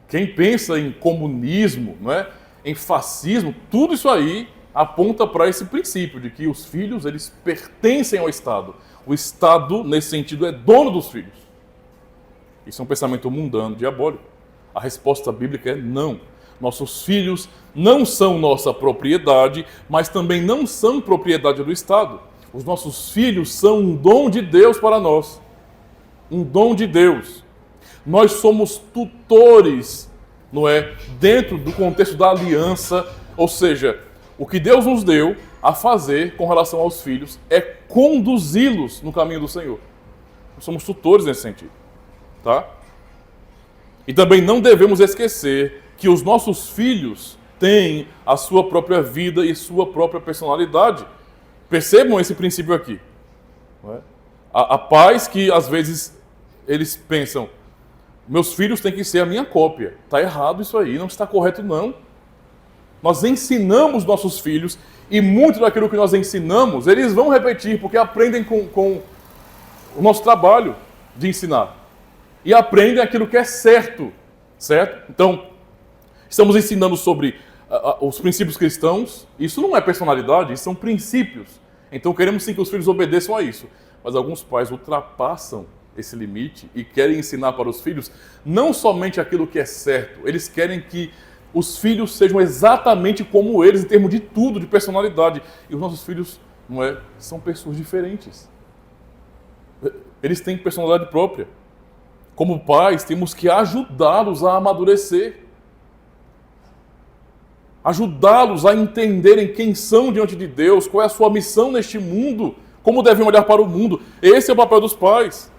Quem pensa em comunismo, não é, em fascismo, tudo isso aí aponta para esse princípio de que os filhos, eles pertencem ao Estado. O Estado, nesse sentido, é dono dos filhos. Isso é um pensamento mundano, diabólico. A resposta bíblica é não. Nossos filhos não são nossa propriedade, mas também não são propriedade do Estado. Os nossos filhos são um dom de Deus para nós. Um dom de Deus. Nós somos tutores, não é? Dentro do contexto da aliança, ou seja, o que Deus nos deu a fazer com relação aos filhos é conduzi-los no caminho do Senhor. Nós somos tutores nesse sentido, tá? E também não devemos esquecer que os nossos filhos têm a sua própria vida e sua própria personalidade. Percebam esse princípio aqui. Não é? Há pais que, às vezes, eles pensam, meus filhos têm que ser a minha cópia. Está errado isso aí, não está correto não. Nós ensinamos nossos filhos e muito daquilo que nós ensinamos, eles vão repetir, porque aprendem com o nosso trabalho de ensinar. E aprendem aquilo que é certo, certo? Então, estamos ensinando sobre os princípios cristãos. Isso não é personalidade, isso são princípios. Então, queremos sim que os filhos obedeçam a isso. Mas alguns pais ultrapassam esse limite e querem ensinar para os filhos não somente aquilo que é certo, eles querem que os filhos sejam exatamente como eles em termos de tudo, de personalidade. E os nossos filhos, não é, são pessoas diferentes. Eles têm personalidade própria. Como pais, temos que ajudá-los a amadurecer. Ajudá-los a entenderem quem são diante de Deus, qual é a sua missão neste mundo, como devem olhar para o mundo. Esse é o papel dos pais.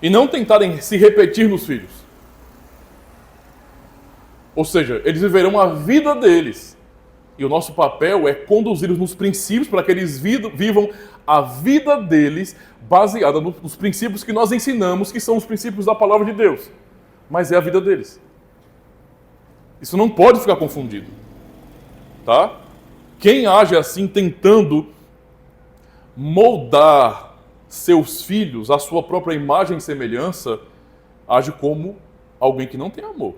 e não tentarem se repetir nos filhos. Ou seja, eles viverão a vida deles. E o nosso papel é conduzi-los nos princípios para que eles vivam a vida deles baseada nos princípios que nós ensinamos, que são os princípios da palavra de Deus. Mas é a vida deles. Isso não pode ficar confundido. Tá? Quem age assim tentando moldar seus filhos à sua própria imagem e semelhança, age como alguém que não tem amor.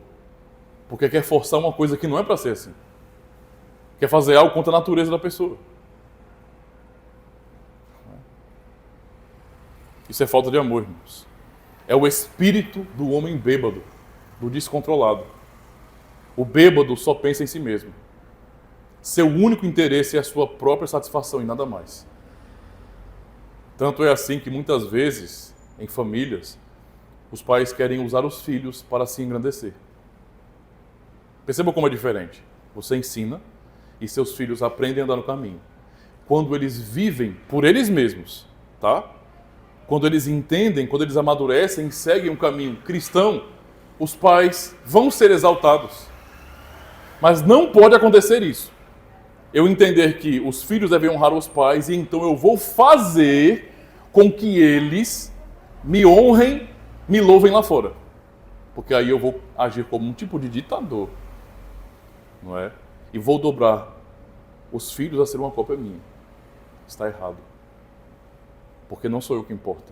Porque quer forçar uma coisa que não é para ser assim. Quer fazer algo contra a natureza da pessoa. Isso é falta de amor, irmãos. É o espírito do homem bêbado, do descontrolado. O bêbado só pensa em si mesmo. Seu único interesse é a sua própria satisfação e nada mais. Tanto é assim que muitas vezes, em famílias, os pais querem usar os filhos para se engrandecer. Perceba como é diferente. Você ensina e seus filhos aprendem a andar no caminho. Quando eles vivem por eles mesmos, tá? Quando eles entendem, quando eles amadurecem e seguem um caminho cristão, os pais vão ser exaltados. Mas não pode acontecer isso. Eu entender que os filhos devem honrar os pais e então eu vou fazer com que eles me honrem, me louvem lá fora. Porque aí eu vou agir como um tipo de ditador. Não é? E vou dobrar os filhos a ser uma cópia minha. Está errado. Porque não sou eu que importa.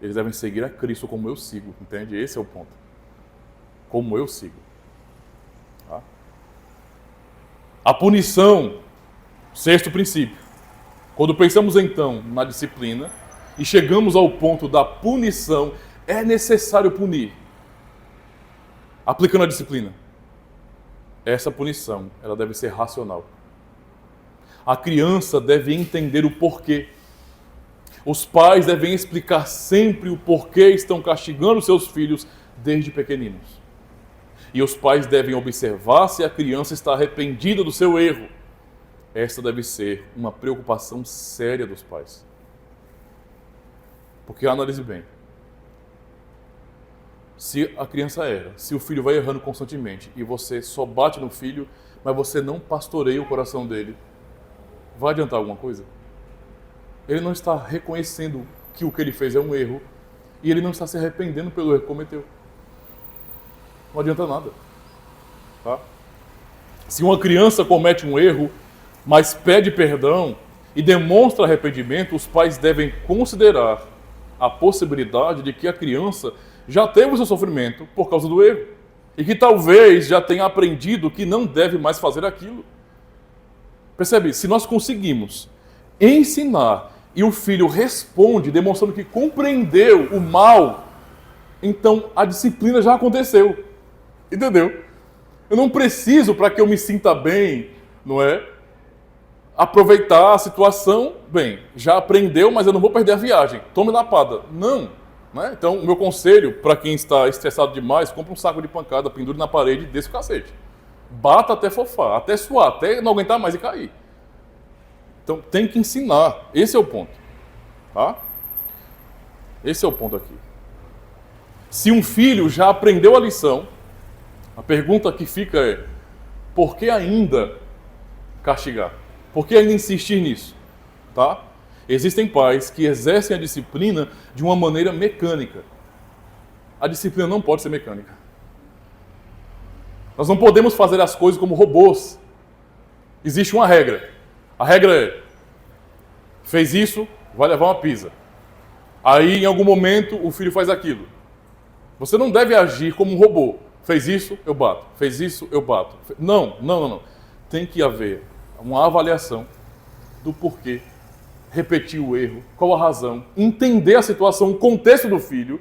Eles devem seguir a Cristo como eu sigo, entende? Esse é o ponto. Como eu sigo. Tá? A punição, sexto princípio. Quando pensamos então na disciplina e chegamos ao ponto da punição, é necessário punir. Aplicando a disciplina. Essa punição, ela deve ser racional. A criança deve entender o porquê. Os pais devem explicar sempre o porquê estão castigando seus filhos desde pequeninos. E os pais devem observar se a criança está arrependida do seu erro. Essa deve ser uma preocupação séria dos pais. Porque analise bem. Se a criança erra, se o filho vai errando constantemente e você só bate no filho, mas você não pastoreia o coração dele, vai adiantar alguma coisa? Ele não está reconhecendo que o que ele fez é um erro e ele não está se arrependendo pelo erro que cometeu. Não adianta nada. Tá? Se uma criança comete um erro, mas pede perdão e demonstra arrependimento, os pais devem considerar a possibilidade de que a criança já teve o seu sofrimento por causa do erro e que talvez já tenha aprendido que não deve mais fazer aquilo. Percebe? Se nós conseguimos ensinar e o filho responde demonstrando que compreendeu o mal, então a disciplina já aconteceu. Entendeu? Eu não preciso, para que eu me sinta bem, não é? Aproveitar a situação, bem, já aprendeu, mas eu não vou perder a viagem. Tome lapada. Não. Né? Então, o meu conselho, para quem está estressado demais, compre um saco de pancada, pendure na parede e desça o cacete. Bata até fofar, até suar, até não aguentar mais e cair. Então, tem que ensinar. Esse é o ponto. Tá? Esse é o ponto aqui. Se um filho já aprendeu a lição, a pergunta que fica é: por que ainda castigar? Por que ainda insistir nisso? Tá? Existem pais que exercem a disciplina de uma maneira mecânica. A disciplina não pode ser mecânica. Nós não podemos fazer as coisas como robôs. Existe uma regra. A regra é: fez isso, vai levar uma pizza. Aí, em algum momento, o filho faz aquilo. Você não deve agir como um robô. Fez isso, eu bato. Fez isso, eu bato. Não. Tem que haver uma avaliação do porquê, repetir o erro, qual a razão, entender a situação, o contexto do filho,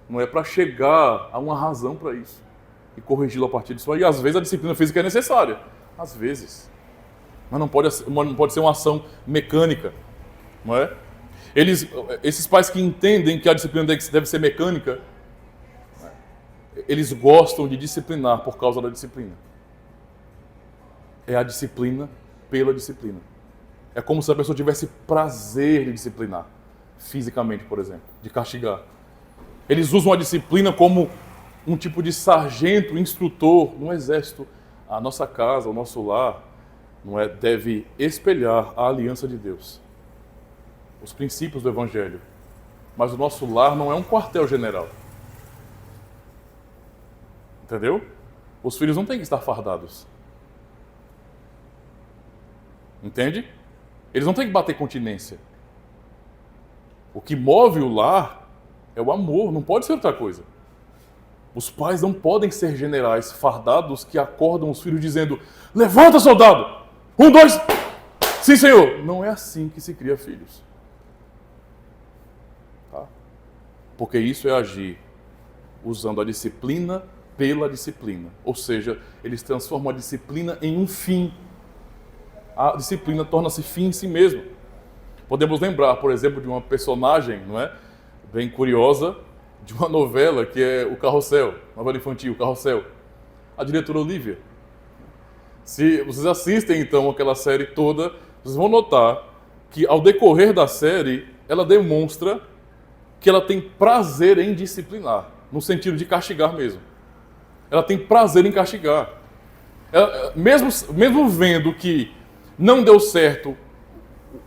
não é para chegar a uma razão para isso e corrigi-lo a partir disso. E às vezes a disciplina física é necessária. Às vezes. Mas não pode ser uma ação mecânica. Não é? Esses pais que entendem que a disciplina deve ser mecânica, eles gostam de disciplinar por causa da disciplina. É a disciplina pela disciplina. É como se a pessoa tivesse prazer de disciplinar. fisicamente, por exemplo, de castigar. Eles usam a disciplina como um tipo de sargento, instrutor no exército. A nossa casa, o nosso lar, não é, deve espelhar a aliança de Deus, os princípios do Evangelho. Mas o nosso lar não é um quartel-general. Entendeu? Os filhos não têm que estar fardados. Entende? Eles não têm que bater continência. O que move o lar é o amor, não pode ser outra coisa. Os pais não podem ser generais fardados que acordam os filhos dizendo: levanta, soldado! 1, 2, sim, senhor! Não é assim que se cria filhos. Tá? Porque isso é agir usando a disciplina pela disciplina. Ou seja, eles transformam a disciplina em um fim. A disciplina torna-se fim em si mesma. Podemos lembrar, por exemplo, de uma personagem, não é, bem curiosa, de uma novela que é O Carrossel, novela infantil, O Carrossel. A diretora Olivia. Se vocês assistem, então, aquela série toda, vocês vão notar que, ao decorrer da série, ela demonstra que ela tem prazer em disciplinar, no sentido de castigar mesmo. Ela tem prazer em castigar. Ela, mesmo vendo que não deu certo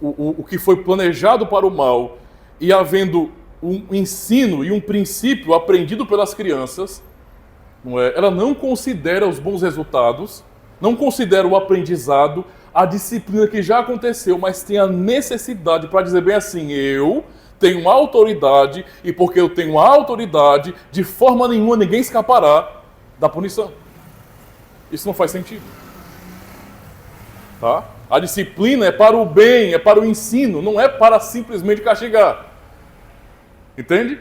o que foi planejado para o mal, e havendo um ensino e um princípio aprendido pelas crianças, não é? Ela não considera os bons resultados, não considera o aprendizado, a disciplina que já aconteceu, mas tem a necessidade para dizer bem assim: eu tenho autoridade, e porque eu tenho autoridade, de forma nenhuma ninguém escapará da punição. Isso não faz sentido. Tá? A disciplina é para o bem, é para o ensino, não é para simplesmente castigar. Entende?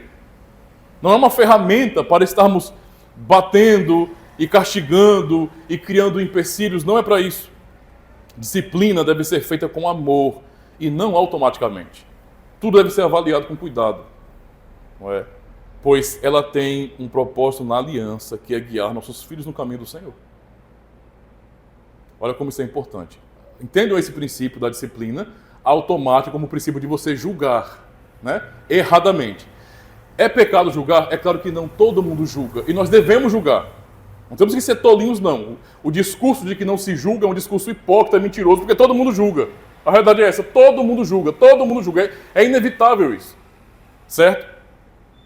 Não é uma ferramenta para estarmos batendo e castigando e criando empecilhos, não é para isso. Disciplina deve ser feita com amor e não automaticamente. Tudo deve ser avaliado com cuidado, não é? Pois ela tem um propósito na aliança, que é guiar nossos filhos no caminho do Senhor. Olha como isso é importante. Entendam esse princípio da disciplina automática como o princípio de você julgar, né, erradamente. É pecado julgar? É claro que não, todo mundo julga. E nós devemos julgar. Não temos que ser tolinhos, não. O discurso de que não se julga é um discurso hipócrita, mentiroso, porque todo mundo julga. A realidade é essa, todo mundo julga, todo mundo julga. É inevitável isso. Certo?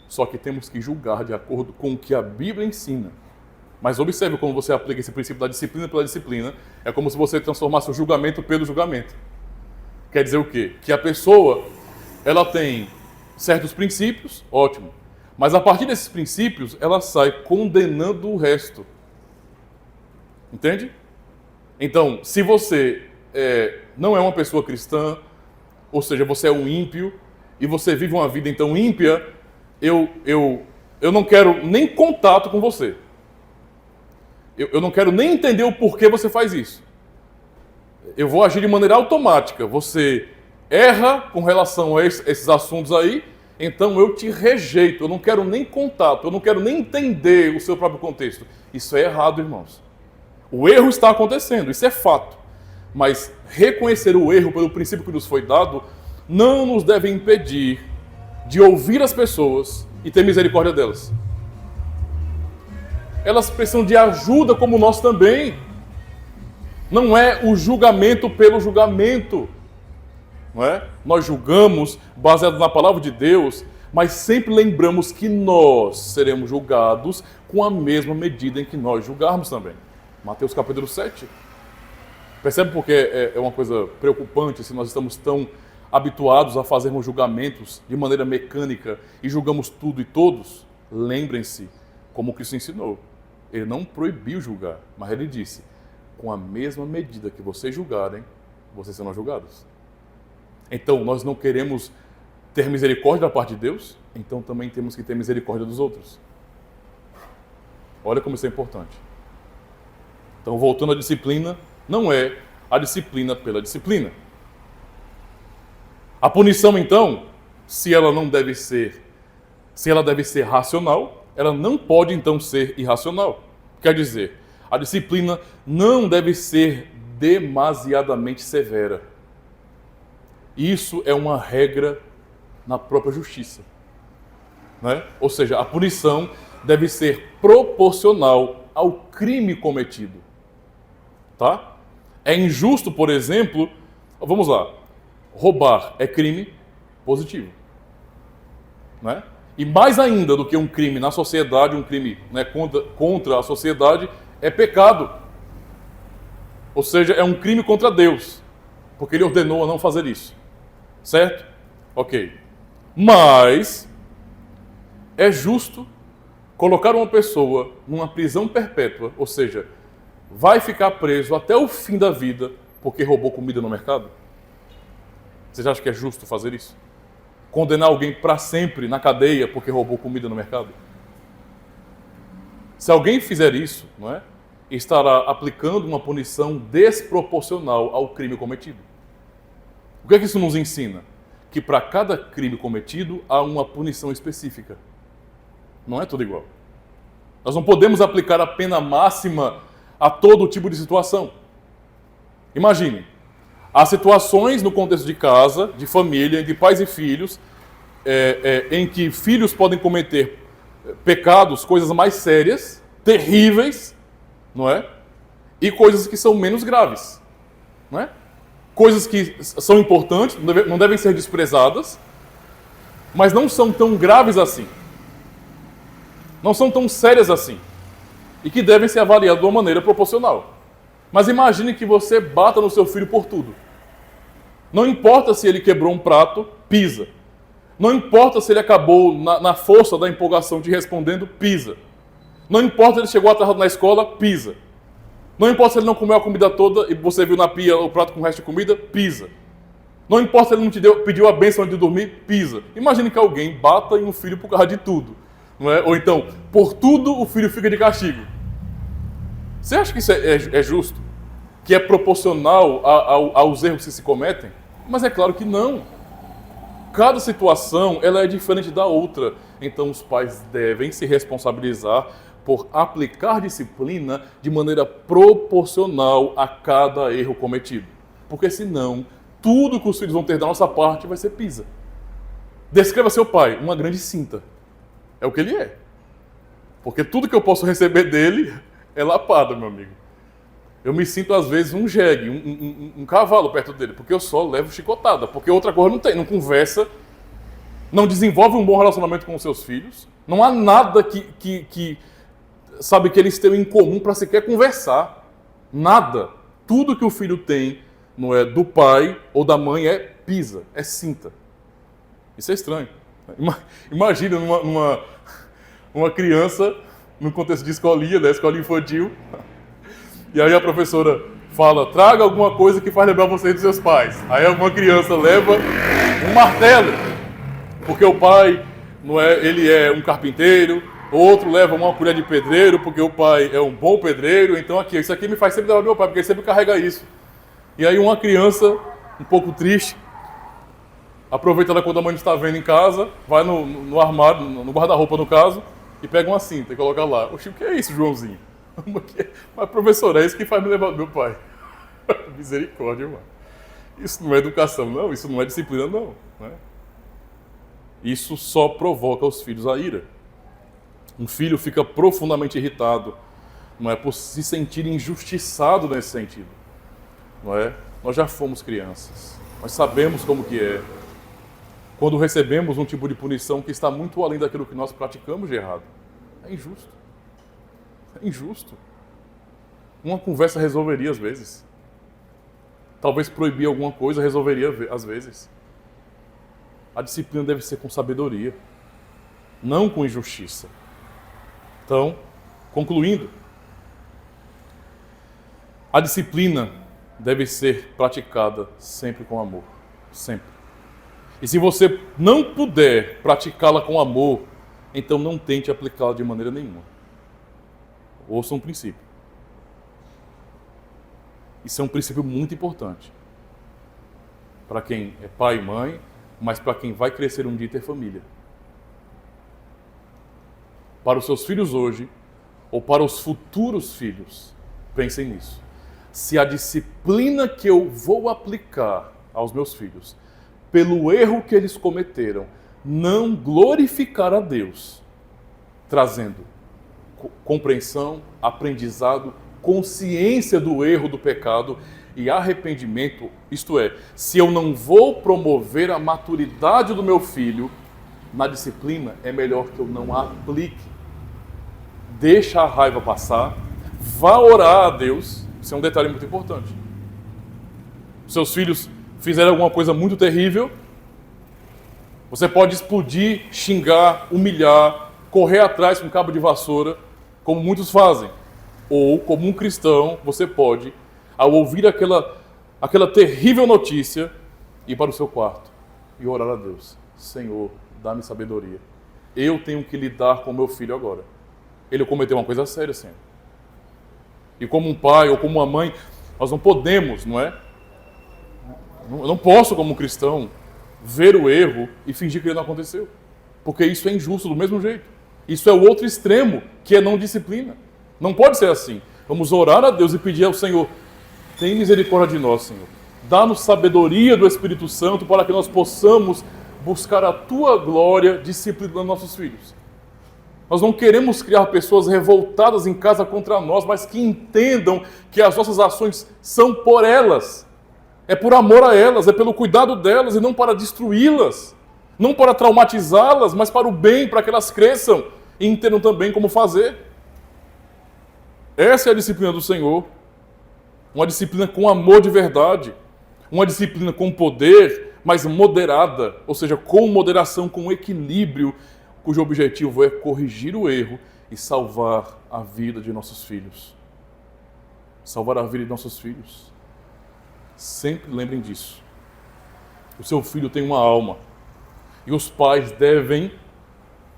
Só que temos que julgar de acordo com o que a Bíblia ensina. Mas observe como você aplica esse princípio da disciplina pela disciplina. É como se você transformasse o julgamento pelo julgamento. Quer dizer o quê? Que a pessoa, ela tem certos princípios, ótimo. Mas a partir desses princípios, ela sai condenando o resto. Entende? Então, se você não é uma pessoa cristã, ou seja, você é um ímpio, e você vive uma vida então ímpia, eu não quero nem contato com você. Eu não quero nem entender o porquê você faz isso. Eu vou agir de maneira automática. Você erra com relação a esses assuntos aí, então eu te rejeito. Eu não quero nem contato, eu não quero nem entender o seu próprio contexto. Isso é errado, irmãos. O erro está acontecendo, isso é fato. Mas reconhecer o erro pelo princípio que nos foi dado não nos deve impedir de ouvir as pessoas e ter misericórdia delas. Elas precisam de ajuda como nós também. Não é o julgamento pelo julgamento. Não é? Nós julgamos baseado na palavra de Deus, mas sempre lembramos que nós seremos julgados com a mesma medida em que nós julgarmos também. Mateus capítulo 7. Percebe porque é uma coisa preocupante se nós estamos tão habituados a fazermos julgamentos de maneira mecânica e julgamos tudo e todos? Lembrem-se como Cristo ensinou. Ele não proibiu julgar, mas ele disse: com a mesma medida que vocês julgarem, vocês serão julgados. Então, nós não queremos ter misericórdia da parte de Deus, então também temos que ter misericórdia dos outros. Olha como isso é importante. Então, voltando à disciplina, não é a disciplina pela disciplina. A punição, então, se ela deve ser racional, ela não pode, então, ser irracional. Quer dizer, a disciplina não deve ser demasiadamente severa. Isso é uma regra na própria justiça. Né? Ou seja, a punição deve ser proporcional ao crime cometido. Tá? É injusto, por exemplo, vamos lá, roubar é crime positivo. Né? E mais ainda do que um crime na sociedade, um crime, né, contra a sociedade, é pecado. Ou seja, é um crime contra Deus, porque ele ordenou a não fazer isso. Certo? Ok. Mas é justo colocar uma pessoa numa prisão perpétua, ou seja, vai ficar preso até o fim da vida porque roubou comida no mercado? Vocês acham que é justo fazer isso? Condenar alguém para sempre na cadeia porque roubou comida no mercado? Se alguém fizer isso, não é, estará aplicando uma punição desproporcional ao crime cometido. O que é que isso nos ensina? Que para cada crime cometido há uma punição específica. Não é tudo igual. Nós não podemos aplicar a pena máxima a todo tipo de situação. Imagine, há situações no contexto de casa, de família, entre pais e filhos, em que filhos podem cometer pecados, coisas mais sérias, terríveis, não é? E coisas que são menos graves, não é? Coisas que são importantes, não devem ser desprezadas, mas não são tão graves assim. Não são tão sérias assim. E que devem ser avaliadas de uma maneira proporcional. Mas imagine que você bata no seu filho por tudo. Não importa se ele quebrou um prato, pisa. Não importa se ele acabou na força da empolgação te respondendo, pisa. Não importa se ele chegou atrasado na escola, pisa. Não importa se ele não comeu a comida toda e você viu na pia o prato com o resto de comida, pisa. Não importa se ele não pediu a bênção antes de dormir, pisa. Imagine que alguém bata em um filho por causa de tudo. Não é? Ou então, por tudo o filho fica de castigo. Você acha que isso é justo? Que é proporcional aos erros que se cometem? Mas é claro que não. Cada situação ela é diferente da outra. Então os pais devem se responsabilizar por aplicar disciplina de maneira proporcional a cada erro cometido. Porque senão, tudo que os filhos vão ter da nossa parte vai ser pisa. Descreva seu pai, uma grande cinta. É o que ele é. Porque tudo que eu posso receber dele é lapada, meu amigo. Eu me sinto, às vezes, um jegue, um cavalo perto dele, porque eu só levo chicotada. Porque outra coisa não tem, não conversa, não desenvolve um bom relacionamento com os seus filhos. Não há nada que sabe, que eles tenham em comum para sequer conversar. Nada. Tudo que o filho tem, não é do pai ou da mãe, é pisa, é cinta. Isso é estranho. Imagina uma criança no contexto de escolinha, né, escolinha infantil, e aí a professora fala, traga alguma coisa que faz lembrar você dos seus pais. Aí uma criança leva um martelo, porque o pai, não é, ele é um carpinteiro, o outro leva uma colher de pedreiro, porque o pai é um bom pedreiro, então aqui, isso aqui me faz sempre lembrar do meu pai, porque ele sempre carrega isso. E aí uma criança, um pouco triste, aproveita quando a mãe não está vendo em casa, vai no armário, no guarda-roupa no caso, e pega uma cinta e coloca lá. Oxi, o que é isso, Joãozinho? Mas, professor, é isso que faz me lembrar do meu pai. Misericórdia, mano. Isso não é educação, não. Isso não é disciplina, não. Né? Isso só provoca os filhos a ira. Um filho fica profundamente irritado, não é, por se sentir injustiçado nesse sentido. Não é? Nós já fomos crianças. Nós sabemos como que é. Quando recebemos um tipo de punição que está muito além daquilo que nós praticamos de errado. É injusto. É injusto. Uma conversa resolveria às vezes. Talvez proibir alguma coisa resolveria às vezes. A disciplina deve ser com sabedoria, não com injustiça. Então, concluindo, a disciplina deve ser praticada sempre com amor. Sempre. E se você não puder praticá-la com amor, então não tente aplicá-la de maneira nenhuma. Ouça um princípio. Isso é um princípio muito importante. Para quem é pai e mãe, mas para quem vai crescer um dia e ter família. Para os seus filhos hoje, ou para os futuros filhos, pensem nisso. Se a disciplina que eu vou aplicar aos meus filhos pelo erro que eles cometeram, não glorificar a Deus, trazendo compreensão, aprendizado, consciência do erro, do pecado e arrependimento, isto é, se eu não vou promover a maturidade do meu filho na disciplina, é melhor que eu não a aplique. Deixa a raiva passar, vá orar a Deus, isso é um detalhe muito importante. Seus filhos fizeram alguma coisa muito terrível, você pode explodir, xingar, humilhar, correr atrás com cabo de vassoura, como muitos fazem. Ou, como um cristão, você pode, ao ouvir aquela terrível notícia, ir para o seu quarto e orar a Deus. Senhor, dá-me sabedoria. Eu tenho que lidar com meu filho agora. Ele cometeu uma coisa séria, Senhor. E como um pai ou como uma mãe, nós não podemos, não é? Eu não posso, como cristão, ver o erro e fingir que ele não aconteceu. Porque isso é injusto do mesmo jeito. Isso é o outro extremo, que é não disciplina. Não pode ser assim. Vamos orar a Deus e pedir ao Senhor, tem misericórdia de nós, Senhor. Dá-nos sabedoria do Espírito Santo para que nós possamos buscar a Tua glória disciplinando nossos filhos. Nós não queremos criar pessoas revoltadas em casa contra nós, mas que entendam que as nossas ações são por elas. É por amor a elas, é pelo cuidado delas e não para destruí-las. Não para traumatizá-las, mas para o bem, para que elas cresçam e entendam também como fazer. Essa é a disciplina do Senhor. Uma disciplina com amor de verdade. Uma disciplina com poder, mas moderada. Ou seja, com moderação, com equilíbrio, cujo objetivo é corrigir o erro e salvar a vida de nossos filhos. Salvar a vida de nossos filhos. Sempre lembrem disso. O seu filho tem uma alma. E os pais devem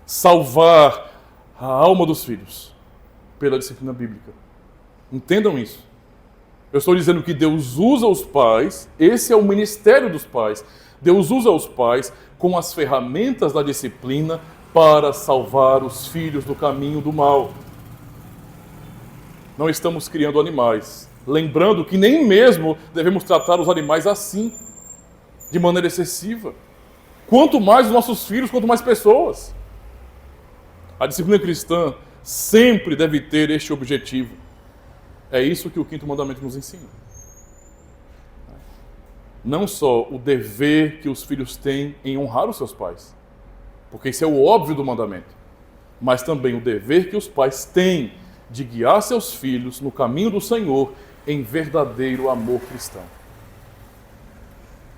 salvar a alma dos filhos pela disciplina bíblica. Entendam isso. Eu estou dizendo que Deus usa os pais, esse é o ministério dos pais. Deus usa os pais com as ferramentas da disciplina para salvar os filhos do caminho do mal. Não estamos criando animais. Lembrando que nem mesmo devemos tratar os animais assim, de maneira excessiva. Quanto mais os nossos filhos, quanto mais pessoas. A disciplina cristã sempre deve ter este objetivo. É isso que o quinto mandamento nos ensina. Não só o dever que os filhos têm em honrar os seus pais, porque isso é o óbvio do mandamento, mas também o dever que os pais têm de guiar seus filhos no caminho do Senhor em verdadeiro amor cristão.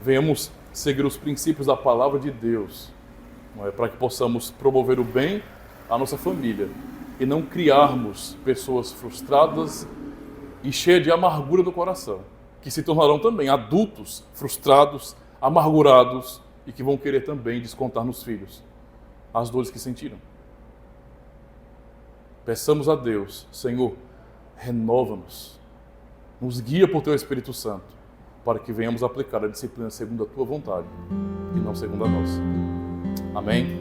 Venhamos seguir os princípios da palavra de Deus, não é? Para que possamos promover o bem à nossa família e não criarmos pessoas frustradas e cheias de amargura no coração, que se tornarão também adultos frustrados, amargurados e que vão querer também descontar nos filhos as dores que sentiram. Peçamos a Deus, Senhor, renova-nos, nos guia por Teu Espírito Santo, para que venhamos aplicar a disciplina segundo a Tua vontade e não segundo a nossa. Amém?